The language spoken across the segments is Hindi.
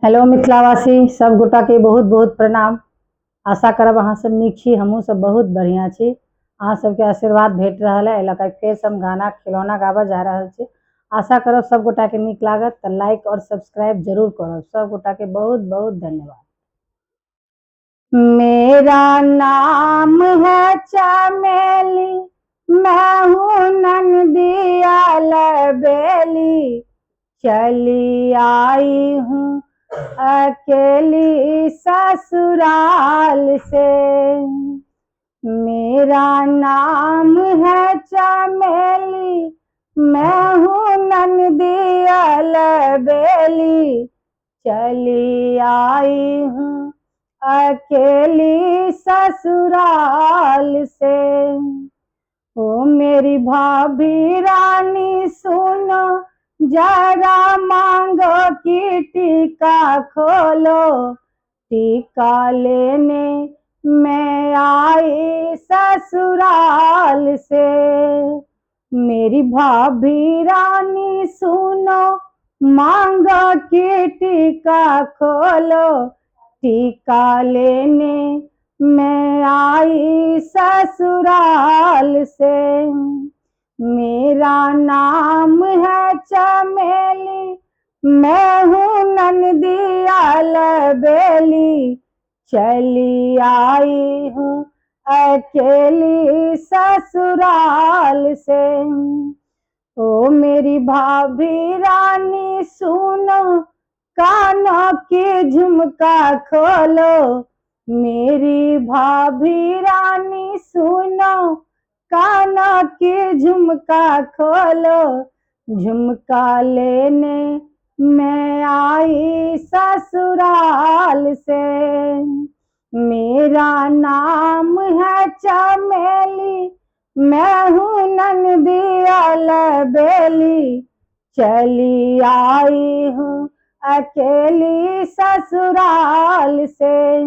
हेलो मिथिलावासी सब गोटा के बहुत बहुत प्रणाम। आशा करब अहाँ सब नीक छी, हमहूँ सब बहुत बढ़िया छी। अहाँ सबके आशीर्वाद भेट रहल है, एहि फेर हम गाना खिलौना गाबऽ जा रहल छी। आशा करब सब गोटा के नीक लागत, तो लाइक और सब्सक्राइब जरूर करब। सब गोटा के बहुत बहुत धन्यवाद। मेरा नाम है चमेली, मैं हूँ नंदिया बेली, चली आई हूँ अकेली ससुराल से। मेरा नाम है चमेली, मैं हूँ नंदिया बेली, चली आई हूँ अकेली ससुराल से। ओ मेरी भाभी रानी सुनो, जरा मांगो की टीका खोलो, टीका लेने मैं आई ससुराल से। मेरी भाभी रानी सुनो, मांगो की टीका खोलो, टीका लेने मैं आई ससुराल से। मेरा नाम है चमेली, मैं हूँ नंदिया बेली, चली आई हूँ अकेली ससुराल से। ओ मेरी भाभी रानी सुनो, कानों की झुमका खोलो, मेरी भाभी रानी सुनो, कानों की झुमका खोलो, झुमका लेने मैं आई ससुराल से। मेरा नाम है चमेली, मैं हूँ नंदिया बेली, चली आई हूँ अकेली ससुराल से।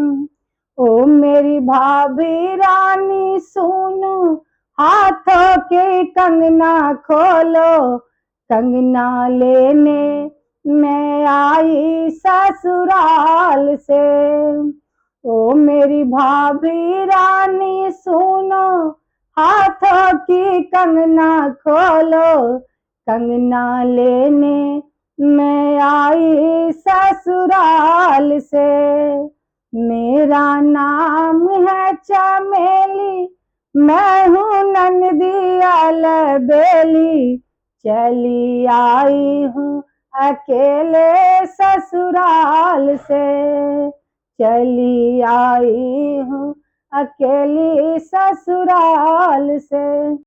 ओ मेरी भाभी रानी सुनो, हाथों के कंगना खोलो, कंगना लेने मैं आई ससुराल से। ओ मेरी भाभी रानी सुनो, हाथों की कंगना खोलो, कंगना लेने मैं आई ससुराल से। मेरा नाम है चमेली, मैं हूँ नंदिया बेली, चली आई हूँ अकेले ससुराल से, चली आई हूँ अकेली ससुराल से।